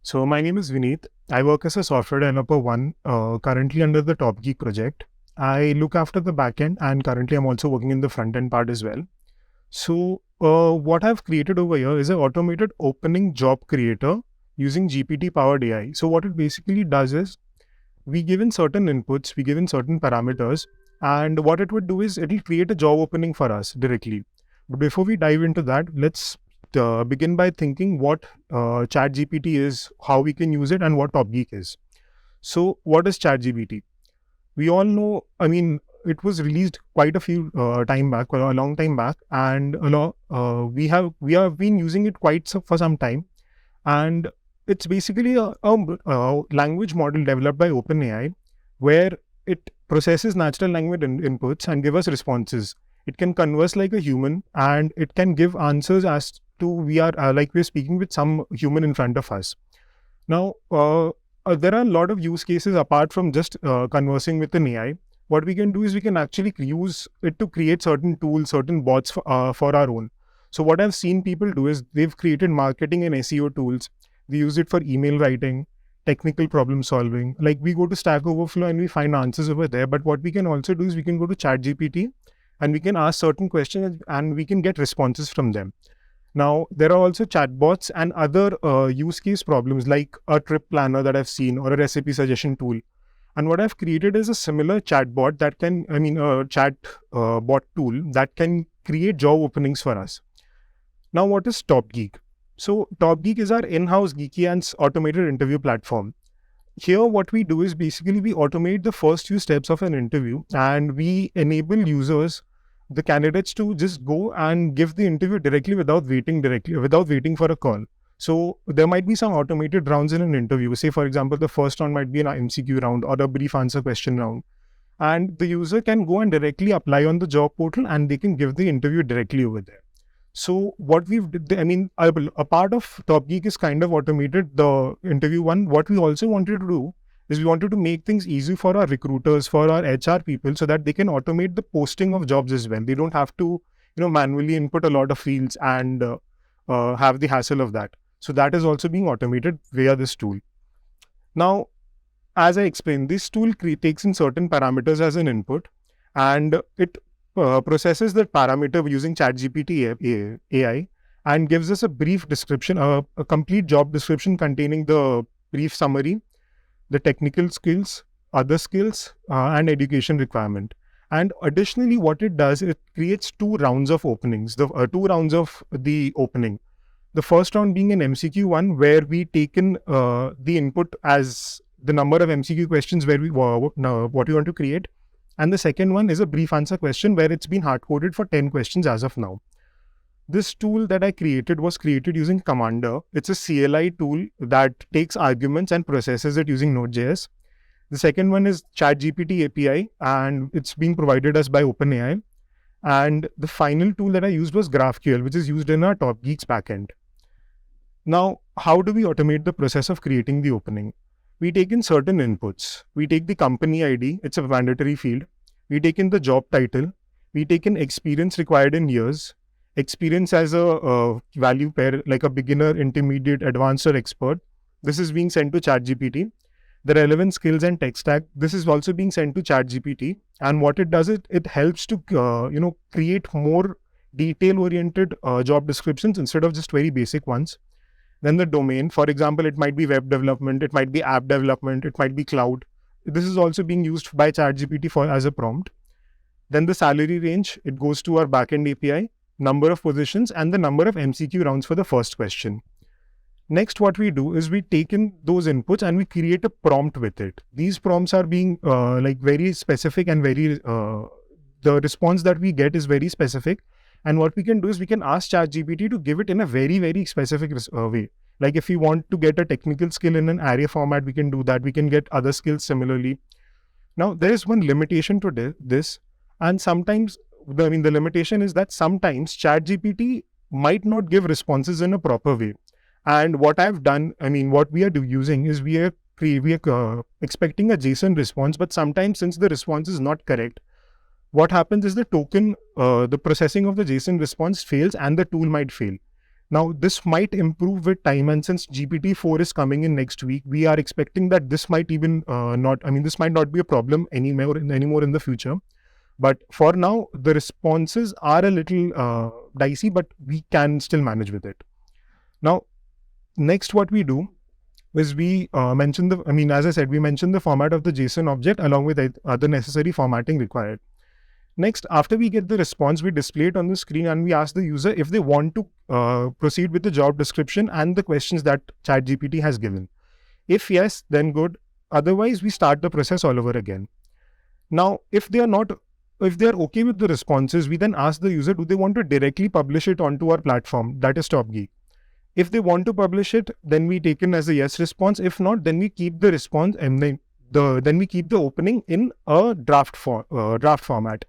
So my name is Vineet. I work as a software developer one, currently under the Top Geek project. I look after the backend and currently I'm also working in the front end part as well. So what I've created over here is an automated opening job creator using GPT powered AI. So what it basically does is we give in certain inputs, we give in certain parameters, and what it would do is it'll create a job opening for us directly. But before we dive into that, let's begin by thinking what ChatGPT is, how we can use it, and what TopGeek is. So, what is ChatGPT? We all know. I mean, it was released quite a few time back, or a long time back, and we have been using it for some time, and it's basically a language model developed by OpenAI, where it processes natural language inputs and give us responses. It can converse like a human, and it can give answers as to we are like we're speaking with some human in front of us. Now, there are a lot of use cases apart from just conversing with an AI. What we can do is we can actually use it to create certain tools, certain bots for our own. So what I've seen people do is they've created marketing and SEO tools. They use it for email writing, technical problem solving. Like we go to Stack Overflow and we find answers over there. But what we can also do is we can go to ChatGPT and we can ask certain questions and we can get responses from them. Now, there are also chatbots and other use case problems like a trip planner that I've seen or a recipe suggestion tool. And what I've created is a similar chatbot that can, a chat bot tool that can create job openings for us. Now, what is TopGeek? So, TopGeek is our in-house Geeky Ants automated interview platform. Here, what we do is basically we automate the first few steps of an interview and we enable users, the candidates, to just go and give the interview directly without waiting for a call. So there might be some automated rounds in an interview. Say, for example, the first round might be an MCQ round or a brief answer question round. And the user can go and directly apply on the job portal and they can give the interview directly over there. So what we've did, a part of TopGeek is kind of automated the interview one. What we also wanted to do is we wanted to make things easy for our recruiters, for our HR people, so that they can automate the posting of jobs as well. They don't have to, manually input a lot of fields and have the hassle of that. So that is also being automated via this tool. Now, as I explained, this tool takes in certain parameters as an input, and it processes that parameter using ChatGPT AI and gives us a brief description, a complete job description containing the brief summary, the technical skills, other skills, and education requirement. And additionally, what it does, it creates two rounds of openings, the two rounds of the opening. The first round being an MCQ one, where we take in the input as the number of MCQ questions where what we want to create. And the second one is a brief answer question where it's been hard-coded for 10 questions as of now. This tool that I created was created using Commander. It's a CLI tool that takes arguments and processes it using Node.js. The second one is ChatGPT API, and it's been provided us by OpenAI. And the final tool that I used was GraphQL, which is used in our TopGeeks backend. Now, how do we automate the process of creating the opening? We take in certain inputs. We take the company ID, it's a mandatory field. We take in the job title. We take in experience required in years. Experience as a value pair, like a beginner, intermediate, advanced, or expert. This is being sent to ChatGPT. The relevant skills and tech stack, this is also being sent to ChatGPT. And what it does, it helps to create more detail-oriented job descriptions instead of just very basic ones. Then the domain, for example, it might be web development, it might be app development, it might be cloud. This is also being used by ChatGPT as a prompt. Then the salary range, it goes to our backend API, number of positions, and the number of MCQ rounds for the first question. Next, what we do is we take in those inputs and we create a prompt with it. These prompts are being very specific and the response that we get is very specific. And what we can do is we can ask ChatGPT to give it in a very, very specific way. Like if we want to get a technical skill in an array format, we can do that. We can get other skills similarly. Now, there is one limitation to this. And sometimes, the limitation is that sometimes ChatGPT might not give responses in a proper way. And what I've done, what we are using is we are expecting a JSON response, but sometimes since the response is not correct, what happens is the processing of the JSON response fails and the tool might fail. Now, this might improve with time, and since GPT-4 is coming in next week, we are expecting that this might even this might not be a problem anymore in the future. But for now, the responses are a little dicey, but we can still manage with it. Now, next what we do is we mention as I said, we mention the format of the JSON object along with other necessary formatting required. Next, after we get the response, we display it on the screen and we ask the user if they want to proceed with the job description and the questions that ChatGPT has given. If yes, then good. Otherwise, we start the process all over again. Now, if they are okay with the responses, we then ask the user, do they want to directly publish it onto our platform, that is TopGeek. If they want to publish it, then we take in as a yes response. If not, then we keep the response and then we keep the opening in a draft format.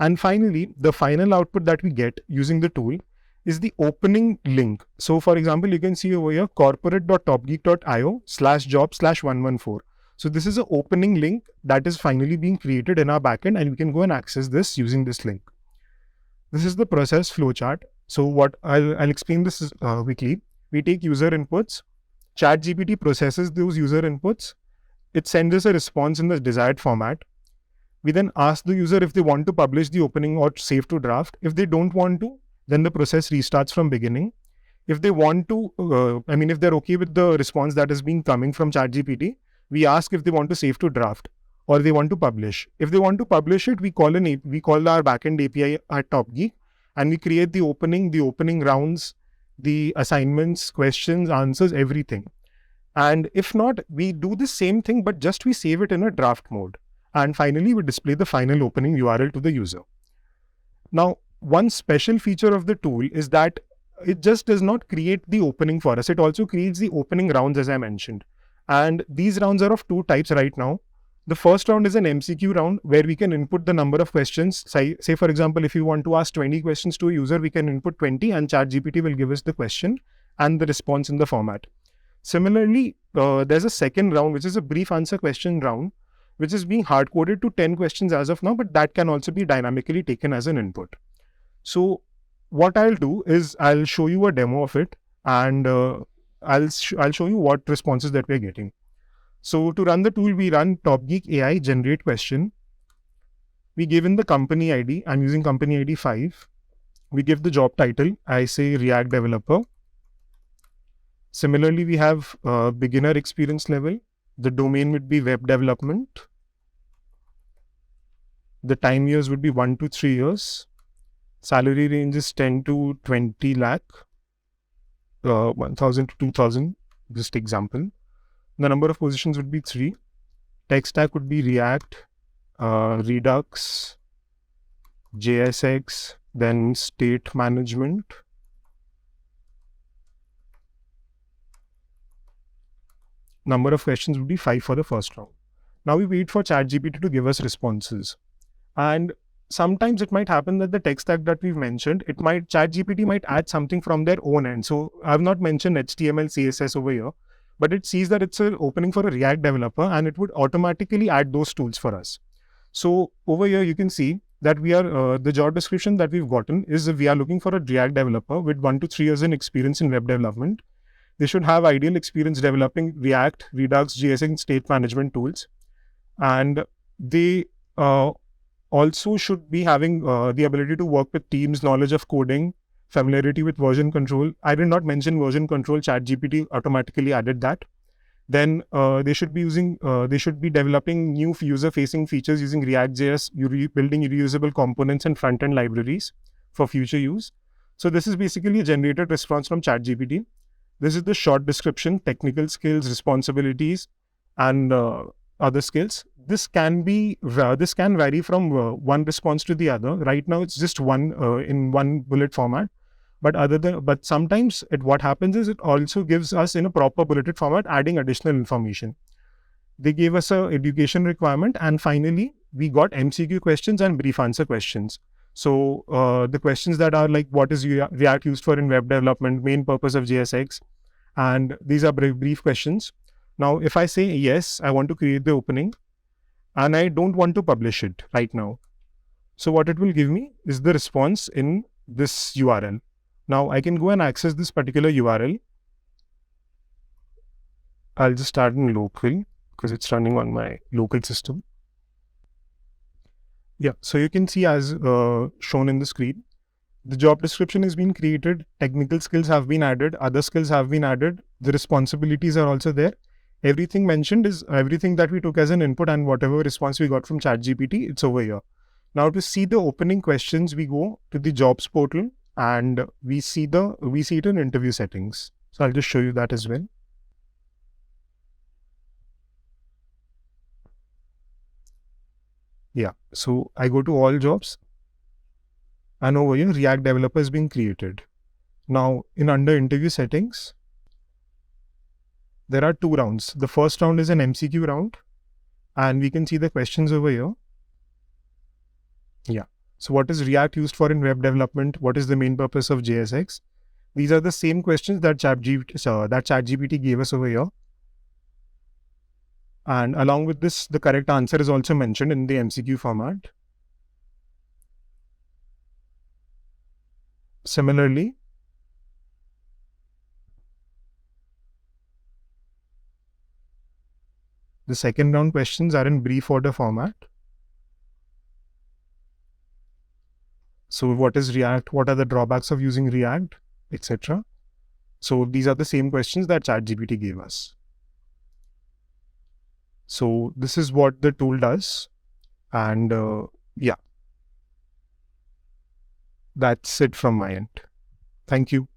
And finally, the final output that we get using the tool is the opening link. So for example, you can see over here corporate.topgeek.io/job/114. So this is an opening link that is finally being created in our backend, and we can go and access this using this link. This is the process flowchart. So what I'll explain this quickly. We take user inputs, ChatGPT processes those user inputs, it sends us a response in the desired format. We then ask the user if they want to publish the opening or save to draft. If they don't want to, then the process restarts from beginning. If they want to, if they're okay with the response that is being coming from ChatGPT, we ask if they want to save to draft or they want to publish. If they want to publish it, we call our backend API at TopGeek and we create the opening rounds, the assignments, questions, answers, everything. And if not, we do the same thing, but just we save it in a draft mode. And finally, we display the final opening URL to the user. Now, one special feature of the tool is that it just does not create the opening for us. It also creates the opening rounds, as I mentioned. And these rounds are of two types right now. The first round is an MCQ round where we can input the number of questions. Say for example, if you want to ask 20 questions to a user, we can input 20 and ChatGPT will give us the question and the response in the format. Similarly, there's a second round, which is a brief answer question round, which is being hard-coded to 10 questions as of now, but that can also be dynamically taken as an input. So what I'll do is I'll show you a demo of it and I'll show you what responses that we're getting. So to run the tool, we run TopGeek AI generate question. We give in the company ID. I'm using company ID 5. We give the job title. I say React developer. Similarly, we have beginner experience level. The domain would be web development. The time years would be 1 to 3 years. Salary range is 10 to 20 lakh, 1,000 to 2,000, just example. The number of positions would be 3. Tech stack would be React, Redux, JSX, then state management. Number of questions would be 5 for the first round. Now we wait for ChatGPT to give us responses. And sometimes it might happen that the tech stack that we've mentioned, ChatGPT might add something from their own end. So I've not mentioned HTML, CSS over here, but it sees that it's an opening for a React developer and it would automatically add those tools for us. So over here, you can see that we are, the job description that we've gotten is we are looking for a React developer with 1 to 3 years in experience in web development. They should have ideal experience developing React, Redux, JS, and state management tools. And they also should be having the ability to work with teams, knowledge of coding, familiarity with version control. I did not mention version control. ChatGPT automatically added that. Then they should be developing new user-facing features using React.js, building reusable components and front-end libraries for future use. So this is basically a generated response from ChatGPT. This is the short description, technical skills, responsibilities, and other skills. This can vary from one response to the other. Right now, it's just one in one bullet format. But sometimes what happens is it also gives us in a proper bulleted format, adding additional information. They gave us a education requirement, and finally we got MCQ questions and brief answer questions. So the questions that are like, what is React used for in web development, main purpose of JSX, and these are brief questions. Now, if I say yes, I want to create the opening, and I don't want to publish it right now. So what it will give me is the response in this URL. Now I can go and access this particular URL. I'll just start in local because it's running on my local system. Yeah, so you can see as shown in the screen, the job description has been created, technical skills have been added, other skills have been added, the responsibilities are also there. Everything mentioned is everything that we took as an input, and whatever response we got from ChatGPT, it's over here. Now to see the opening questions, we go to the jobs portal and we see it in interview settings. So I'll just show you that as well. Yeah, so I go to all jobs and over here React developer is being created. Now in under interview settings, there are 2 rounds. The first round is an MCQ round and we can see the questions over here. Yeah. So what is React used for in web development? What is the main purpose of JSX? These are the same questions that ChatGPT gave us over here. And along with this, the correct answer is also mentioned in the MCQ format. Similarly, the second round questions are in brief order format. So what is React? What are the drawbacks of using React, etc. So these are the same questions that ChatGPT gave us. So this is what the tool does. And yeah, that's it from my end. Thank you.